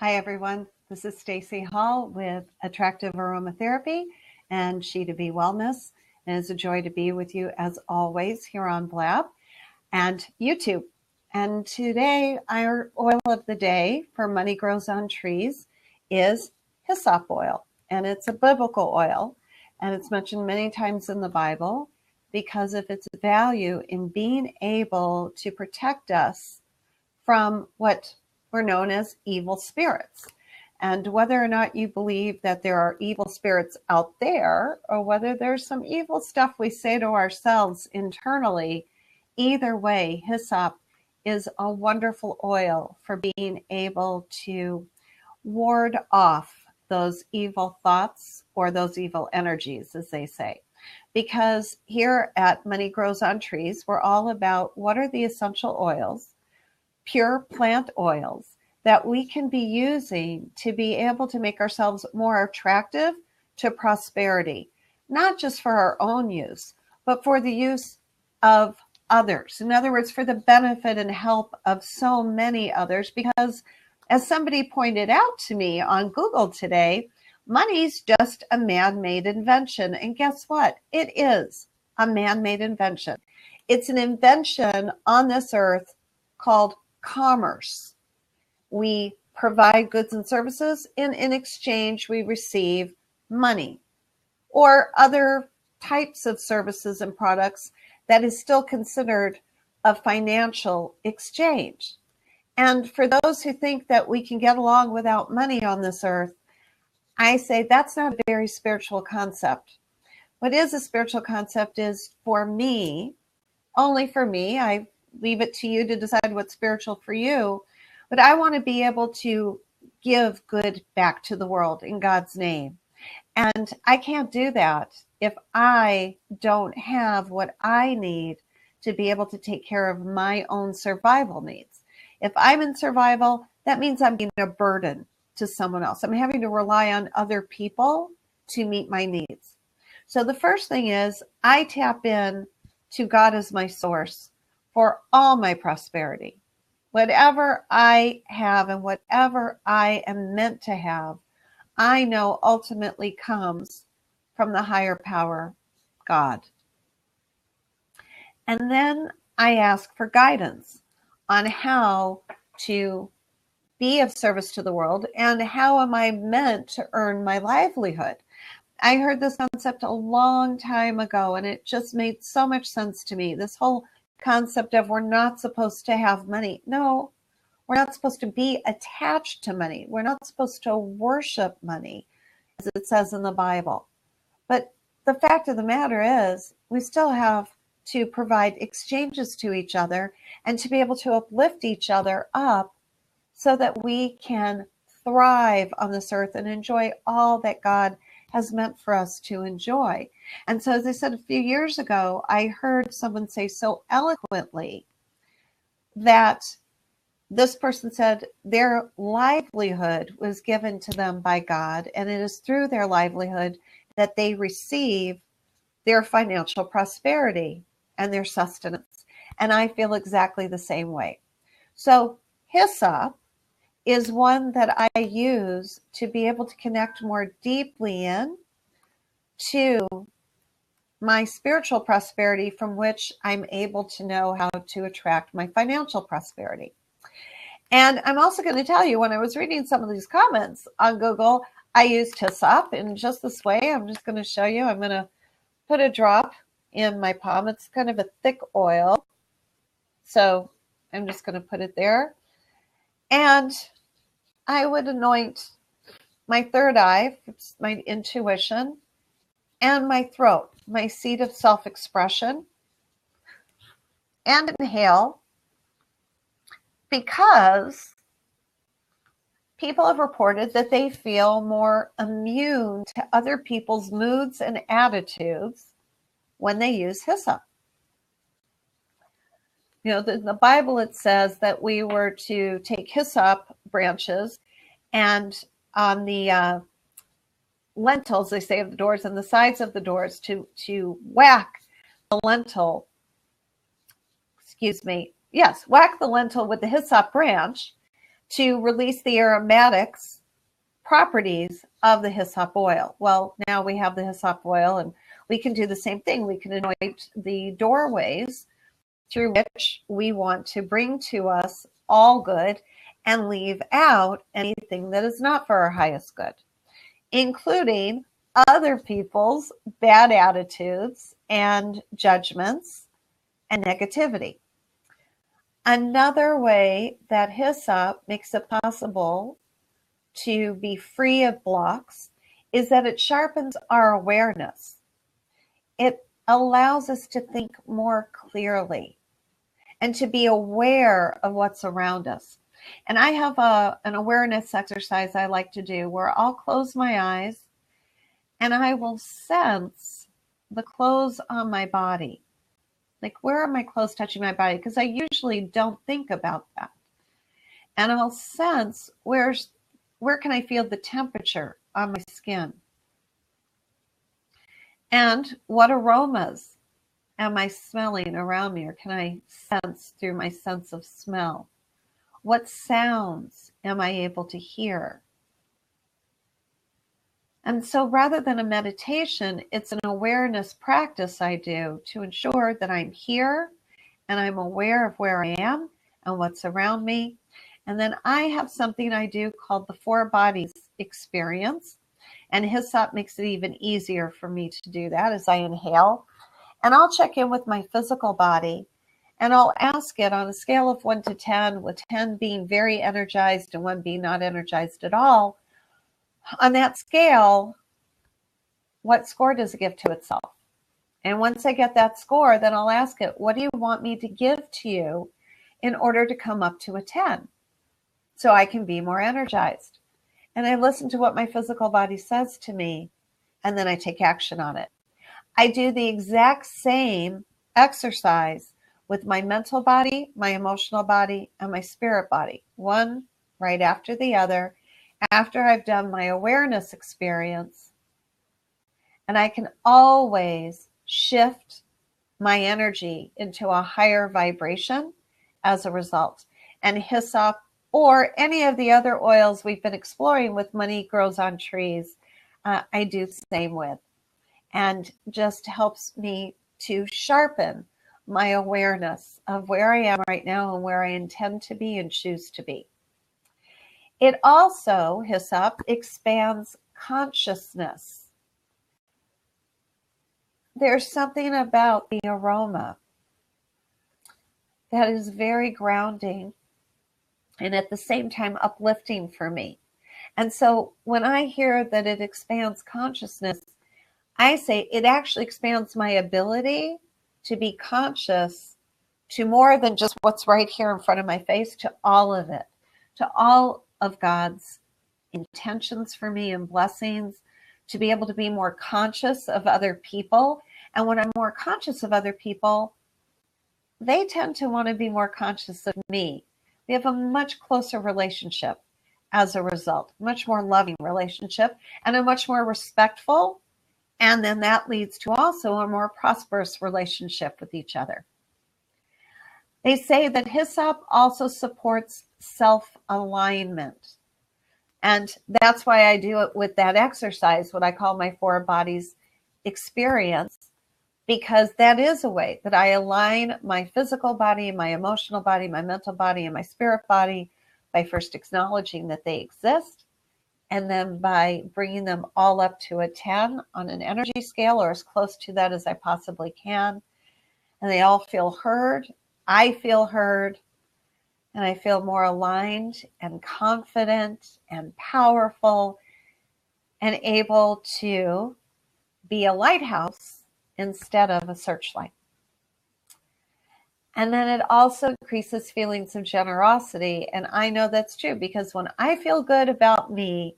Hi, everyone. This is Stacy Hall with Attractive Aromatherapy and She2B Wellness. And it's a joy to be with you as always here on Blab and YouTube. And today, our oil of the day for Money Grows on Trees is hyssop oil. And it's a biblical oil. And it's mentioned many times in the Bible because of its value in being able to protect us from what were known as evil spirits. And whether or not you believe that there are evil spirits out there, or whether there's some evil stuff we say to ourselves internally, either way, hyssop is a wonderful oil for being able to ward off those evil thoughts or those evil energies, as they say. Because here at Money Grows on Trees, we're all about what are the essential oils, pure plant oils, that we can be using to be able to make ourselves more attractive to prosperity, not just for our own use, but for the use of others. In other words, for the benefit and help of so many others, because as somebody pointed out to me on Google today, money's just a man-made invention. And guess what? It is a man-made invention. It's an invention on this earth called commerce. We provide goods and services, and in exchange, we receive money or other types of services and products that is still considered a financial exchange. And for those who think that we can get along without money on this earth, I say that's not a very spiritual concept. What is a spiritual concept is, for me, only for me, I leave it to you to decide what's spiritual for you. But I want to be able to give good back to the world in God's name. And I can't do that if I don't have what I need to be able to take care of my own survival needs. If I'm in survival, that means I'm being a burden to someone else. I'm having to rely on other people to meet my needs. So the first thing is I tap in to God as my source for all my prosperity. Whatever I have and whatever I am meant to have, I know ultimately comes from the higher power, God. And then I ask for guidance on how to be of service to the world and how am I meant to earn my livelihood. I heard this concept a long time ago and it just made so much sense to me. This whole concept of we're not supposed to have money. No, we're not supposed to be attached to money. We're not supposed to worship money, as it says in the Bible. But the fact of the matter is, we still have to provide exchanges to each other and to be able to uplift each other up so that we can thrive on this earth and enjoy all that God has meant for us to enjoy. And so, as I said a few years ago, I heard someone say so eloquently that this person said their livelihood was given to them by God, and it is through their livelihood that they receive their financial prosperity and their sustenance. And I feel exactly the same way. So hyssop is one that I use to be able to connect more deeply in to my spiritual prosperity, from which I'm able to know how to attract my financial prosperity. And I'm also going to tell you, when I was reading some of these comments on Google, I used hyssop in just this way. I'm just going to show you. I'm going to put a drop in my palm. It's kind of a thick oil. So I'm just going to put it there. And I would anoint my third eye, my intuition, and my throat, my seat of self-expression, and inhale, because people have reported that they feel more immune to other people's moods and attitudes when they use hyssop. You know, in the Bible, it says that we were to take hyssop branches and on the lentils, they say, of the doors and the sides of the doors to whack the lentil, whack the lentil with the hyssop branch to release the aromatics properties of the hyssop oil. Well, now we have the hyssop oil, and we can do the same thing. We can anoint the doorways through which we want to bring to us all good and leave out anything that is not for our highest good, including other people's bad attitudes and judgments and negativity. Another way that hyssop makes it possible to be free of blocks is that it sharpens our awareness. It allows us to think more clearly and to be aware of what's around us. And I have an awareness exercise I like to do where I'll close my eyes and I will sense the clothes on my body. Like, where are my clothes touching my body? Because I usually don't think about that. And I'll sense where can I feel the temperature on my skin? And what aromas am I smelling around me, or can I sense through my sense of smell? What sounds am I able to hear? And so rather than a meditation, it's an awareness practice I do to ensure that I'm here and I'm aware of where I am and what's around me. And then I have something I do called the Four Bodies experience. And hyssop makes it even easier for me to do that as I inhale. And I'll check in with my physical body and I'll ask it on a scale of 1 to 10, with 10 being very energized and 1 being not energized at all. On that scale, what score does it give to itself? And once I get that score, then I'll ask it, what do you want me to give to you in order to come up to a 10 so I can be more energized? And I listen to what my physical body says to me, and then I take action on it. I do the exact same exercise with my mental body, my emotional body, and my spirit body, one right after the other, after I've done my awareness experience. And I can always shift my energy into a higher vibration as a result. And hyssop, or any of the other oils we've been exploring with Money Grows on Trees, I do the same with. And just helps me to sharpen my awareness of where I am right now and where I intend to be and choose to be. It also, hyssop, expands consciousness. There's something about the aroma that is very grounding and at the same time uplifting for me. And so when I hear that it expands consciousness, I say it actually expands my ability to be conscious to more than just what's right here in front of my face, to all of it, to all of God's intentions for me and blessings, to be able to be more conscious of other people. And when I'm more conscious of other people, they tend to want to be more conscious of me. We have a much closer relationship as a result, much more loving relationship, and a much more respectful. And then that leads to also a more prosperous relationship with each other. They say that hyssop also supports self-alignment. And that's why I do it with that exercise, what I call my Four Bodies experience, because that is a way that I align my physical body, my emotional body, my mental body, and my spirit body by first acknowledging that they exist, and then by bringing them all up to a 10 on an energy scale, or as close to that as I possibly can. And they all feel heard. I feel heard. And I feel more aligned and confident and powerful and able to be a lighthouse instead of a searchlight. And then it also increases feelings of generosity. And I know that's true, because when I feel good about me,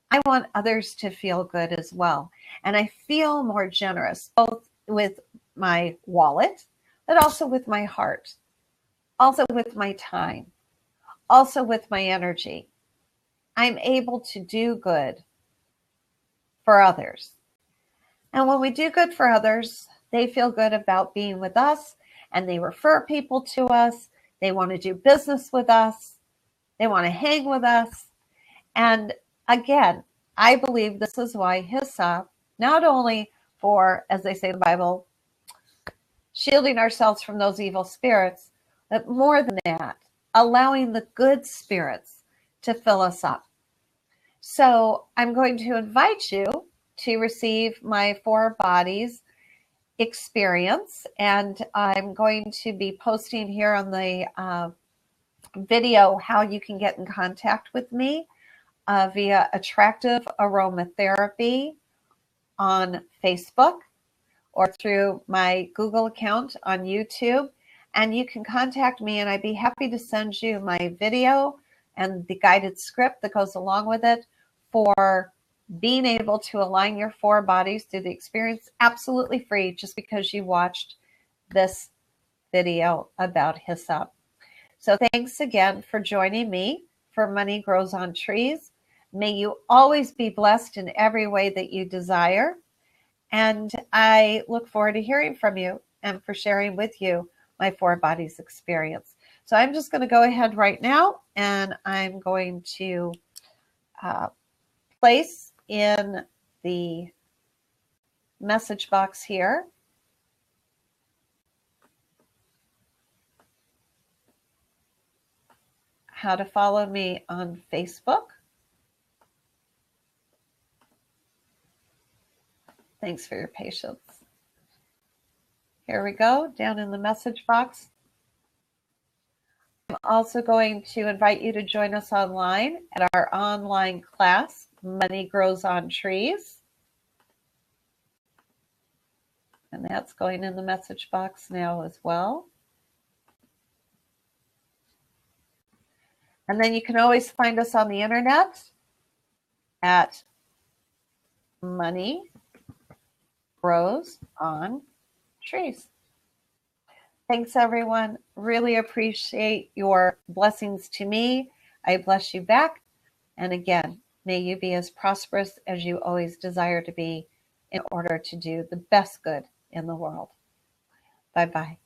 I want others to feel good as well. And I feel more generous, both with my wallet, but also with my heart, also with my time, also with my energy. I'm able to do good for others. And when we do good for others, they feel good about being with us, and they refer people to us. They want to do business with us. They want to hang with us. And again, I believe this is why hyssop, not only for, as they say in the Bible, shielding ourselves from those evil spirits, but more than that, allowing the good spirits to fill us up. So I'm going to invite you to receive my 4 bodies experience, and I'm going to be posting here on the video how you can get in contact with me via Attractive Aromatherapy on Facebook or through my Google account on YouTube. And you can contact me, and I'd be happy to send you my video and the guided script that goes along with it for being able to align your 4 bodies through the experience, absolutely free, just because you watched this video about hyssop. So thanks again for joining me for Money Grows on Trees. May you always be blessed in every way that you desire. And I look forward to hearing from you and for sharing with you my 4 bodies experience. So I'm just going to go ahead right now, and I'm going to place in the message box here how to follow me on Facebook. Thanks for your patience. Here we go, down in the message box. I'm also going to invite you to join us online at our online class, Money Grows on Trees. And that's going in the message box now as well. And then you can always find us on the internet at Money Grows on Trees. Thanks, everyone. Really appreciate your blessings to me. I bless you back. And again, may you be as prosperous as you always desire to be in order to do the best good in the world. Bye-bye.